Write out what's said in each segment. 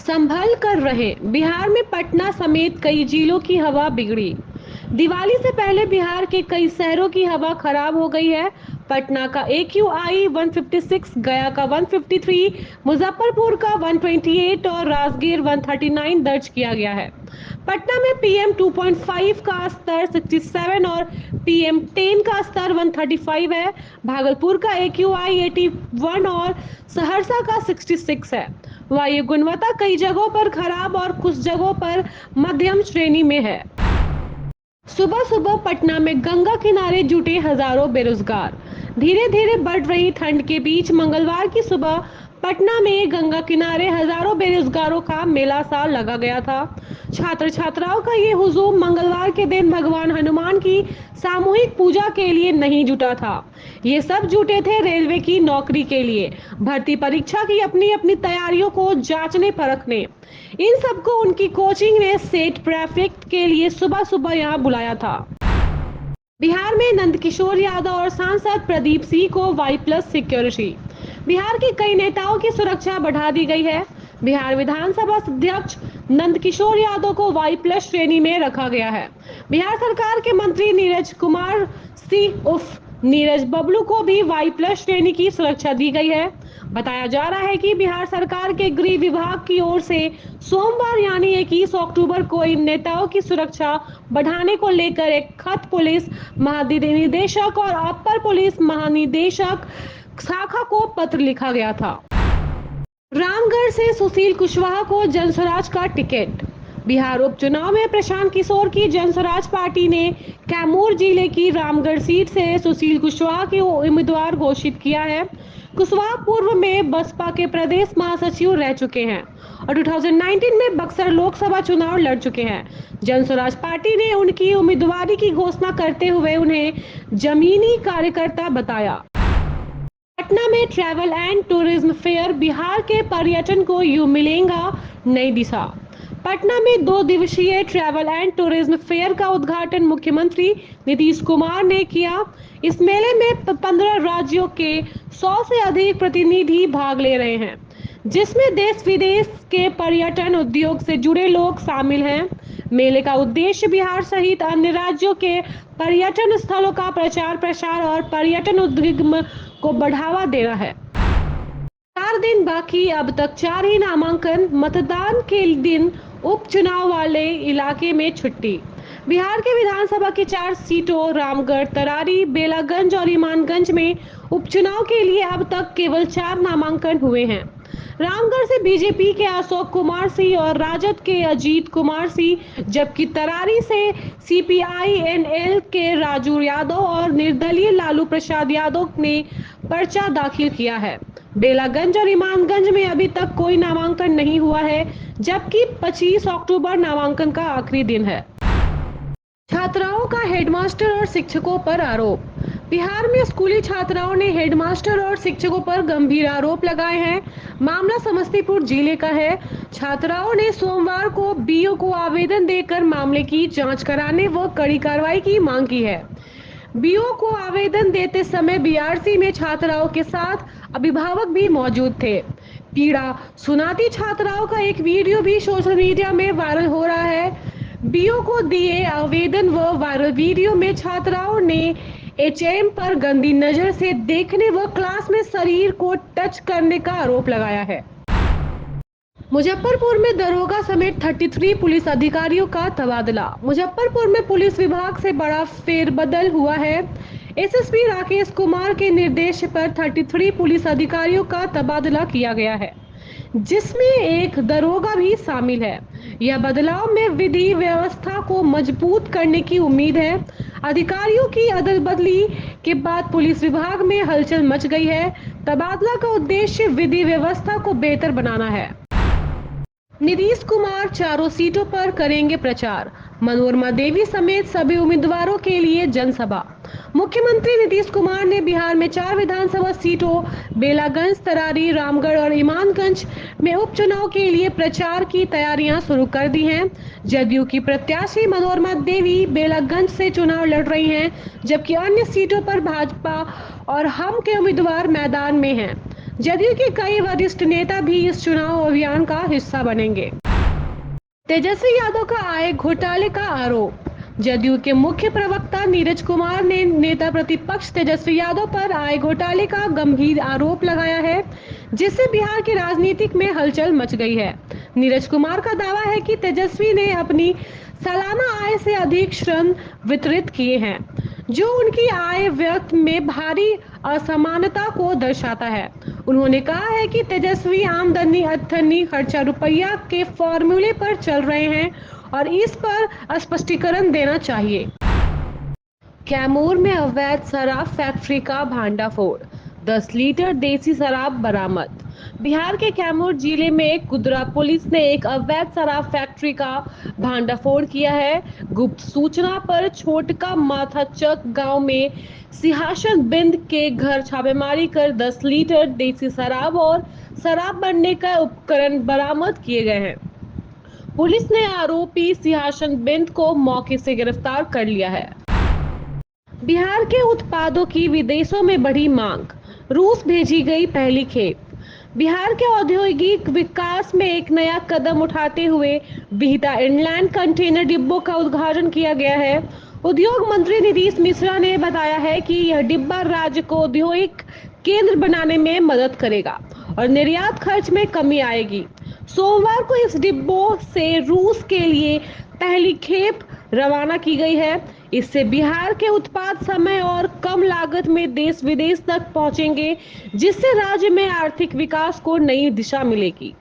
संभल कर रहे। बिहार में पटना समेत कई जिलों की हवा बिगड़ी। दिवाली से पहले बिहार के कई शहरों की हवा खराब हो गई है। पटना का AQI 156, गया का 153, मुजफ्फरपुर का 128 और राजगीर 139 दर्ज किया गया है। पटना में PM 2.5 का स्तर 67 और PM 10 का स्तर 135 है। भागलपुर का AQI 81 और सहरसा का 66 है। वायु गुणवत्ता कई जगहों पर खराब और कुछ जगहों पर मध्यम श्रेणी में है। सुबह सुबह पटना में गंगा किनारे जुटे हजारों बेरोजगार। धीरे धीरे बढ़ रही ठंड के बीच मंगलवार की सुबह पटना में गंगा किनारे हजारों बेरोजगारों का मेला सा लगा गया था। छात्र छात्राओं का ये हुजूम मंगलवार के दिन भगवान हनुमान की सामूहिक पूजा के लिए नहीं जुटा था। ये सब जुटे थे रेलवे की नौकरी के लिए, भर्ती परीक्षा की अपनी अपनी तैयारियों को जांचने परखने। इन सबको उनकी कोचिंग ने सेट प्रेफेक्ट के लिए सुबह सुबह यहाँ बुलाया था। बिहार में नंदकिशोर यादव और सांसद प्रदीप सिंह को Y+ सिक्योरिटी। बिहार के कई नेताओं की सुरक्षा बढ़ा दी गई है। बिहार विधानसभा अध्यक्ष नंदकिशोर यादव को Y+ श्रेणी में रखा गया है। बिहार सरकार के मंत्री नीरज कुमार सिंह उर्फ नीरज बबलू को भी Y+ श्रेणी की सुरक्षा दी गई है। बताया जा रहा है कि बिहार सरकार के गृह विभाग की ओर से सोमवार यानी 21 अक्टूबर को इन नेताओं की सुरक्षा बढ़ाने को लेकर एक खत पुलिस महानिदेशक और अपर पुलिस महानिदेशक शाखा को पत्र लिखा गया था। रामगढ़ से सुशील कुशवाहा को जनस्वराज का टिकट। बिहार उपचुनाव में प्रशांत किशोर की जनस्वराज पार्टी ने कैमूर जिले की रामगढ़ सीट से सुशील कुशवाहा के उम्मीदवार घोषित किया है। कुशवाहा पूर्व में बसपा के प्रदेश महासचिव रह चुके हैं और 2019 में बक्सर लोकसभा चुनाव लड़ चुके हैं। जनस्वराज पार्टी ने उनकी उम्मीदवारी की घोषणा करते हुए उन्हें जमीनी कार्यकर्ता बताया। पटना में travel and tourism fair, Bihar के पर्यटन को यूं मिलेगा नई दिशा। पटना में 2 दिवसीय ट्रैवल एंड टूरिज्म फेयर का उद्घाटन मुख्यमंत्री नीतीश कुमार ने किया। इस मेले में 15 राज्यों के 100 से अधिक प्रतिनिधि भाग ले रहे हैं, जिसमें देश विदेश के पर्यटन उद्योग से जुड़े लोग शामिल हैं। मेले का उद्देश्य बिहार सहित अन्य राज्यों के पर्यटन स्थलों का प्रचार प्रसार और पर्यटन उद्यम को बढ़ावा देना है। 4 दिन बाकी, अब तक 4 ही नामांकन। मतदान के दिन उपचुनाव वाले इलाके में छुट्टी। बिहार के विधानसभा की 4 सीटों रामगढ़, तरारी, बेलागंज और ईमानगंज में उपचुनाव के लिए अब तक केवल 4 नामांकन हुए हैं। रामगढ़ से बीजेपी के अशोक कुमार सिंह और राजद के अजीत कुमार सिंह, जबकि तरारी से CPI-NL के राजू यादव और निर्दलीय लालू प्रसाद यादव ने पर्चा दाखिल किया है। बेलागंज और ईमानगंज में अभी तक कोई नामांकन नहीं हुआ है, जबकि 25 अक्टूबर नामांकन का आखिरी दिन है। छात्राओं का हेडमास्टर और शिक्षकों पर आरोप। बिहार में स्कूली छात्राओं ने हेडमास्टर और शिक्षकों पर गंभीर आरोप लगाए हैं। मामला समस्तीपुर जिले का है। छात्राओं ने सोमवार को BO को आवेदन देकर मामले की जांच कराने व कड़ी कार्रवाई की मांग की है। BO को आवेदन देते समय BRC में छात्राओं के साथ अभिभावक भी मौजूद थे। पीड़ा सुनाती छात्राओं का एक वीडियो भी सोशल मीडिया में वायरल हो रहा है। BO को दिए आवेदन व वायरल वीडियो में छात्राओं ने HM पर गंदी नजर से देखने व क्लास में शरीर को टच करने का आरोप लगाया है। मुजफ्फरपुर में दरोगा समेत 33 पुलिस अधिकारियों का तबादला। मुजफ्फरपुर में पुलिस विभाग से बड़ा फेरबदल हुआ है। SSP राकेश कुमार के निर्देश पर 33 पुलिस अधिकारियों का तबादला किया गया है, जिसमें एक दरोगा भी शामिल है। यह बदलाव में विधि व्यवस्था को मजबूत करने की उम्मीद है। अधिकारियों की अदल बदली के बाद पुलिस विभाग में हलचल मच गई है। तबादला का उद्देश्य विधि व्यवस्था को बेहतर बनाना है। नीतीश कुमार 4 सीटों पर करेंगे प्रचार। मनोरमा देवी समेत सभी उम्मीदवारों के लिए जनसभा। मुख्यमंत्री नीतीश कुमार ने बिहार में 4 विधानसभा सीटों बेलागंज, तरारी, रामगढ़ और ईमानगंज में उपचुनाव के लिए प्रचार की तैयारियां शुरू कर दी हैं। जदयू की प्रत्याशी मनोरमा देवी बेलागंज से चुनाव लड़ रही हैं, जबकि अन्य सीटों पर भाजपा और हम के उम्मीदवार मैदान में हैं। जदयू के कई वरिष्ठ नेता भी इस चुनाव अभियान का हिस्सा बनेंगे। तेजस्वी यादव का आय घोटाले का आरोप। जदयू के मुख्य प्रवक्ता नीरज कुमार ने नेता प्रतिपक्ष तेजस्वी यादव पर आय घोटाले का गंभीर आरोप लगाया है, जिससे बिहार की राजनीति में हलचल मच गई है। नीरज कुमार का दावा है कि तेजस्वी ने अपनी सालाना आय से अधिक ऋण वितरित किए हैं, जो उनकी आय व्यय में भारी असमानता को दर्शाता है। उन्होंने कहा है कि तेजस्वी आमदनी अठन्नी खर्चा रुपया के फॉर्मूले पर चल रहे हैं और इस पर स्पष्टीकरण देना चाहिए। कैमूर में अवैध शराब फैक्ट्री का भांडाफोड़, 10 लीटर देसी शराब बरामद। बिहार के कैमूर जिले में कुदरा पुलिस ने एक अवैध शराब फैक्ट्री का भांडाफोड़ किया है। गुप्त सूचना पर छोटका माथाचक गांव में सिंहासन बिंद के घर छापेमारी कर 10 लीटर देसी शराब और शराब बनने का उपकरण बरामद किए गए हैं। पुलिस ने आरोपी सिंहासन बिंद को मौके से गिरफ्तार कर लिया है। बिहार के उत्पादों की विदेशों में बढ़ी मांग, रूस भेजी गई पहली खेप। बिहार के औद्योगिक विकास में एक नया कदम उठाते हुए बिहटा इनलैंड कंटेनर डिब्बों का उद्घाटन किया गया है। उद्योग मंत्री नीतीश मिश्रा ने बताया है कि यह डिब्बा राज्य को औद्योगिक केंद्र बनाने में मदद करेगा और निर्यात खर्च में कमी आएगी। सोमवार को इस डिब्बों से रूस के लिए पहली खेप रवाना की गई है। इससे बिहार के उत्पाद समय और कम लागत में देश विदेश तक पहुंचेंगे, जिससे राज्य में आर्थिक विकास को नई दिशा मिलेगी।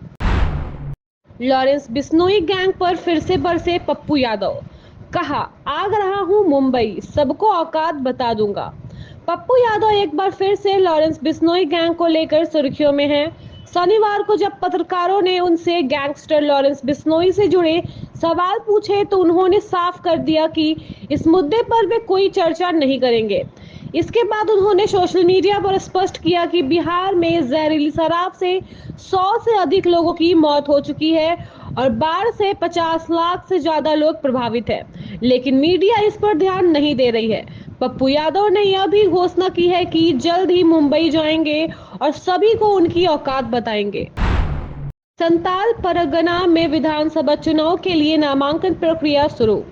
लॉरेंस बिश्नोई गैंग पर फिर से बरसे पप्पू यादव, कहा आग रहा हूं मुंबई, सबको औकात बता दूंगा। पप्पू यादव एक बार फिर से लॉरेंस बिश्नोई गैंग को लेकर सुर्खियों में हैं। शनिवार को जब पत्रकारों ने उनसे गैंगस्टर लॉरेंस बिश्नोई से जुड़े सवाल पूछे तो उन्होंने साफ कर दिया कि इस मुद्दे पर वे कोई चर्चा नहीं करेंगे। इसके बाद उन्होंने सोशल मीडिया पर स्पष्ट किया कि बिहार में जहरीली शराब से 100 से अधिक लोगों की मौत हो चुकी है और बाढ़ से 50 लाख से ज्यादा लोग प्रभावित हैं, लेकिन मीडिया इस पर ध्यान नहीं दे रही है। पप्पू यादव ने यह भी घोषणा की है कि जल्द ही मुंबई जाएंगे और सभी को उनकी औकात बताएंगे। संताल परगना में विधानसभा चुनाव के लिए नामांकन प्रक्रिया शुरू।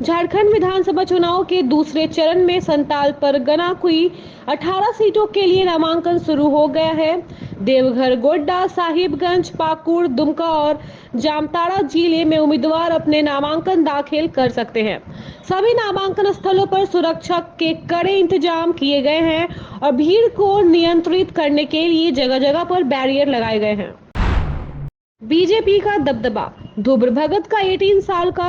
झारखंड विधानसभा चुनाव के दूसरे चरण में संताल परगना की 18 सीटों के लिए नामांकन शुरू हो गया है। देवघर, गोड्डा, साहिबगंज, पाकुड़, दुमका और जामताड़ा जिले में उम्मीदवार अपने नामांकन दाखिल कर सकते हैं। सभी नामांकन स्थलों पर सुरक्षा के कड़े इंतजाम किए गए हैं और भीड़ को नियंत्रित करने के लिए जगह जगह पर बैरियर लगाए गए हैं। बीजेपी का दबदबा, धुब्र भगत का 18 साल का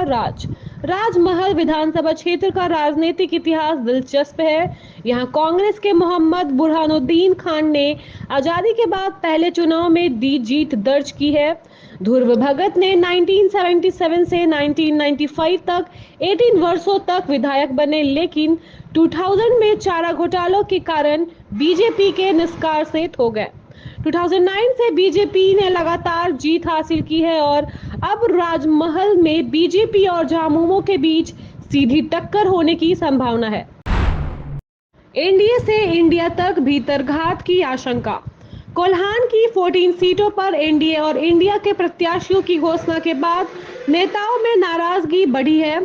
राजमहल विधानसभा क्षेत्र का राजनीतिक इतिहास दिलचस्प है। यहां कांग्रेस के मोहम्मद बुरहानुद्दीन खान ने आजादी के बाद पहले चुनाव में दी जीत दर्ज की है। धुब्र भगत ने 1977 से 1995 तक 18 वर्षों तक विधायक बने, लेकिन 2000 में चारा घोटालों के कारण बीजेपी के निष्कासित हो गए। 2009 से बीजेपी ने लगातार जीत हासिल की है और अब राजमहल में बीजेपी और झामुमो के बीच सीधी टक्कर होने की संभावना है। एनडीए से इंडिया तक भीतरघात की आशंका। कोल्हान की 14 सीटों पर एनडीए और इंडिया के प्रत्याशियों की घोषणा के बाद नेताओं में नाराजगी बढ़ी है।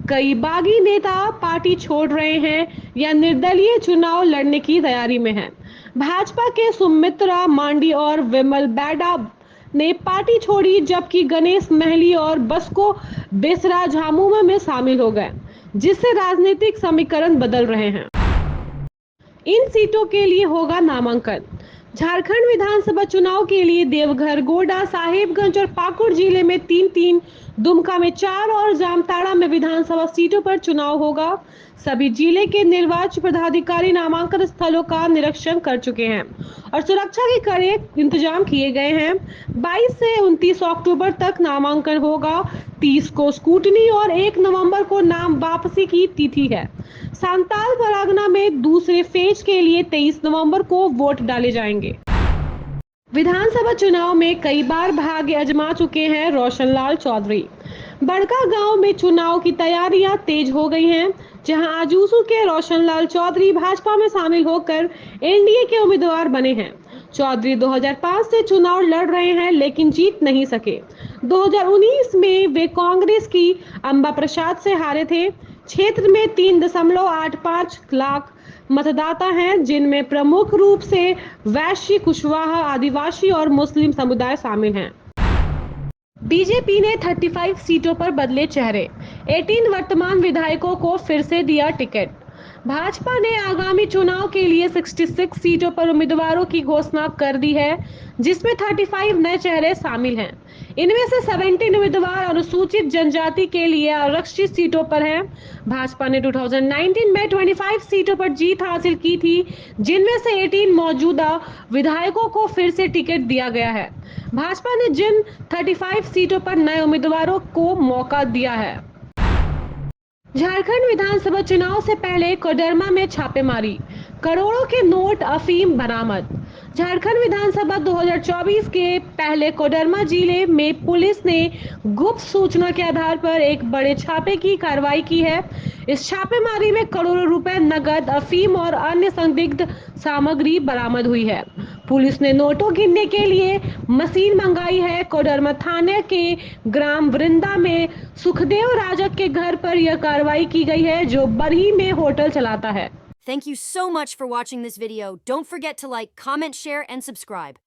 कई बागी नेता पार्टी छोड़ रहे हैं या निर्दलीय चुनाव लड़ने की तैयारी में हैं। भाजपा के सुमित्रा मांडी और विमल बैडा ने पार्टी छोड़ी, जबकि गणेश महली और बसको बेसरा झामुमो में शामिल हो गए, जिससे राजनीतिक समीकरण बदल रहे हैं। इन सीटों के लिए होगा नामांकन। झारखंड विधानसभा चुनाव के लिए देवघर, गोड्डा, साहिबगंज और पाकुड़ जिले में 3-3, दुमका में 4 और जामताड़ा में विधानसभा सीटों पर चुनाव होगा। सभी जिले के निर्वाचन पदाधिकारी नामांकन स्थलों का निरीक्षण कर चुके हैं और सुरक्षा के कड़े इंतजाम किए गए हैं। 22 से 29 अक्टूबर तक नामांकन होगा। 30 को स्कूटनी और 1 नवंबर को नाम वापसी की तिथि है। संताल परगना में दूसरे फेज के लिए 23 नवंबर को वोट डाले जाएंगे। विधानसभा चुनाव में कई बार भाग्य आजमा चुके हैं रोशनलाल चौधरी। बड़का गांव में चुनाव की तैयारियां तेज हो गई हैं, जहां आजूसू के रोशनलाल चौधरी भाजपा में शामिल होकर एनडीए के उम्मीदवार बने हैं। चौधरी 2005 से चुनाव लड़ रहे हैं लेकिन जीत नहीं सके। 2019 में वे कांग्रेस की अंबा प्रसाद से हारे थे। क्षेत्र में 3.85 लाख मतदाता हैं, जिनमें प्रमुख रूप से वैश्य, कुशवाहा, आदिवासी और मुस्लिम समुदाय शामिल हैं। बीजेपी ने 35 सीटों पर बदले चेहरे, 18 वर्तमान विधायकों को फिर से दिया टिकट। भाजपा ने आगामी चुनाव के लिए 66 सीटों पर उम्मीदवारों की घोषणा कर दी है, जिसमें 35 नए चेहरे शामिल हैं। इनमें से 17 उम्मीदवार अनुसूचित जनजाति के लिए आरक्षित सीटों पर हैं। भाजपा ने 2019 में 25 सीटों पर जीत हासिल की थी, जिनमें से 18 मौजूदा विधायकों को फिर से टिकट दिया गया है। भाजपा ने जिन 35 सीटों पर नए उम्मीदवारों को मौका दिया है। झारखंड विधानसभा चुनाव से पहले कोडरमा में छापेमारी, करोड़ों के नोट, अफीम बरामद। झारखंड विधानसभा 2024 के पहले कोडरमा जिले में पुलिस ने गुप्त सूचना के आधार पर एक बड़े छापे की कार्रवाई की है। इस छापेमारी में करोड़ों रुपए नगद, अफीम और अन्य संदिग्ध सामग्री बरामद हुई है। पुलिस ने नोटों गिनने के लिए मशीन मंगाई है। कोडरमा थाने के ग्राम वृंदा में सुखदेव राजक के घर पर यह कार्रवाई की गई है, जो बरही में होटल चलाता है। Thank you so much for watching this video. Don't forget to like, comment, share, and subscribe.